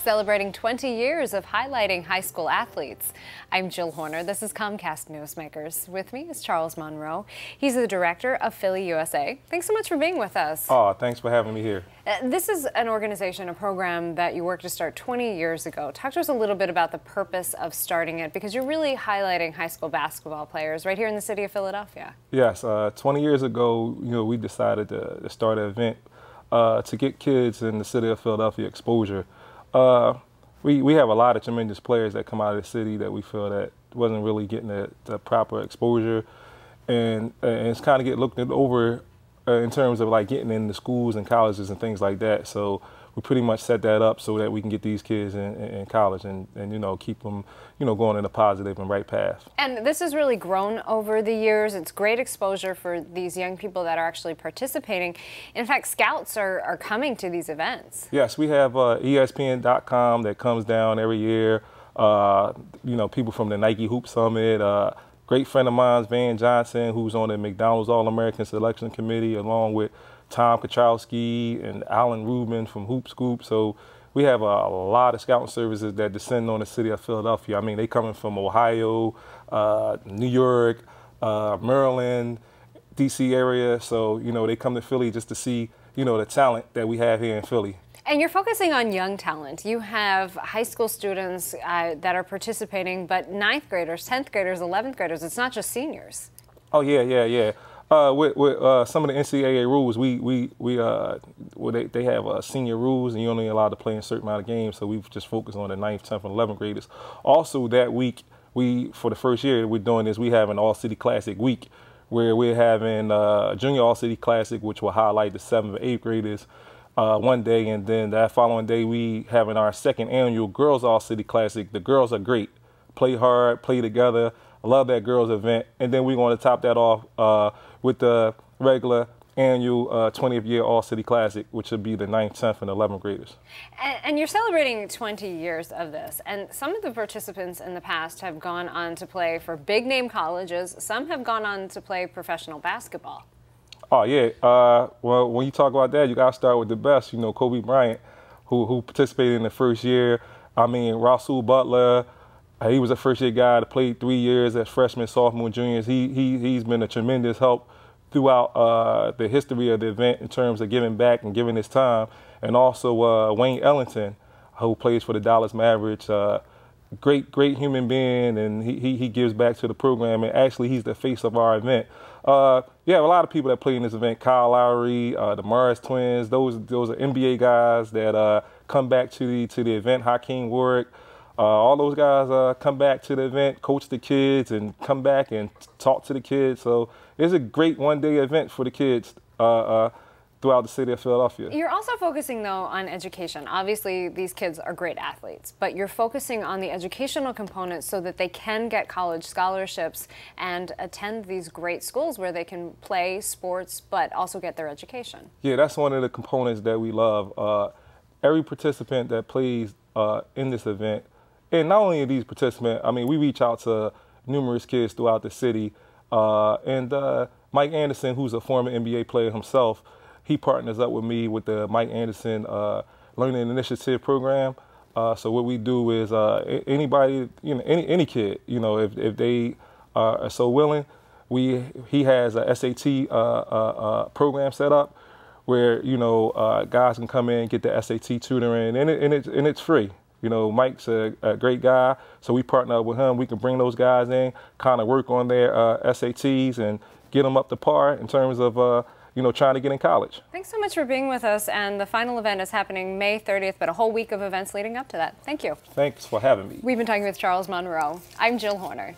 celebrating 20 years of highlighting high school athletes. I'm Jill Horner. This is Comcast Newsmakers. With me is Charles Monroe. He's the director of Philly USA. Thanks so much for being with us. Oh, thanks for having me here. This is an organization, a program that you worked to start 20 years ago. Talk to us a little bit about the purpose of starting it, because you're really highlighting high school basketball players right here in the city of Philadelphia. Yes, 20 years ago, we decided to start an event to get kids in the city of Philadelphia exposure. We have a lot of tremendous players that come out of the city that we feel that wasn't really getting the proper exposure, and it's kind of get looked over in terms of like getting into schools and colleges and things like that. So we pretty much set that up so that we can get these kids in college and keep them going in a positive and right path. And this has really grown over the years. It's great exposure for these young people that are actually participating. In fact, scouts are coming to these events. Yes, we have ESPN.com that comes down every year. People from the Nike Hoop Summit. Great friend of mine, Van Johnson, who's on the McDonald's All-American Selection Committee, along with Tom Kachowski and Alan Rubin from Hoop Scoop. So we have a lot of scouting services that descend on the city of Philadelphia. I mean, they coming from Ohio, New York, Maryland, DC area. So, they come to Philly just to see, the talent that we have here in Philly. And you're focusing on young talent. You have high school students that are participating, but 9th graders, 10th graders, 11th graders. It's not just seniors. Oh, yeah. With some of the NCAA rules, they have senior rules, and you're only allowed to play in a certain amount of games. So we've just focused on the 9th, 10th, and 11th graders. Also, that week, for the first year we're doing this, we have an All-City Classic week, where we're having a Junior All-City Classic, which will highlight the 7th and 8th graders one day, and then that following day we having our second annual Girls All-City Classic. The girls are great, play hard, play together. I love that girls event, and then we're going to top that off with the regular annual 20th year All-City Classic, which would be the 9th, 10th, and 11th graders. And you're celebrating 20 years of this, and some of the participants in the past have gone on to play for big-name colleges. Some have gone on to play professional basketball. Oh, yeah. Well, when you talk about that, you got to start with the best. Kobe Bryant, who participated in the first year. I mean, Rasul Butler, he was a first-year guy that played 3 years as freshman, sophomore, juniors. He's been a tremendous help throughout the history of the event in terms of giving back and giving his time. And also Wayne Ellington, who plays for the Dallas Mavericks. Great human being, and he gives back to the program, and actually he's the face of our event. You have a lot of people that play in this event. Kyle Lowry, the Morris twins, those are NBA guys that come back to the event. Hakeem Warwick, all those guys come back to the event, coach the kids, and come back and talk to the kids. So it's a great one-day event for the kids throughout the city of Philadelphia. You're also focusing, though, on education. Obviously, these kids are great athletes, but you're focusing on the educational component so that they can get college scholarships and attend these great schools where they can play sports but also get their education. Yeah, that's one of the components that we love. Every participant that plays in this event, and not only these participants, I mean, we reach out to numerous kids throughout the city, and Mike Anderson, who's a former NBA player himself, he partners up with me with the Mike Anderson Learning Initiative program. So what we do is anybody, any kid, if they are so willing, he has a SAT program set up where guys can come in and get the SAT tutoring, and it's free. Mike's a great guy, so we partner up with him. We can bring those guys in, kind of work on their SATs and get them up to par in terms of trying to get in college. Thanks so much for being with us. And the final event is happening May 30th, but a whole week of events leading up to that. Thank you. Thanks for having me. We've been talking with Charles Monroe. I'm Jill Horner.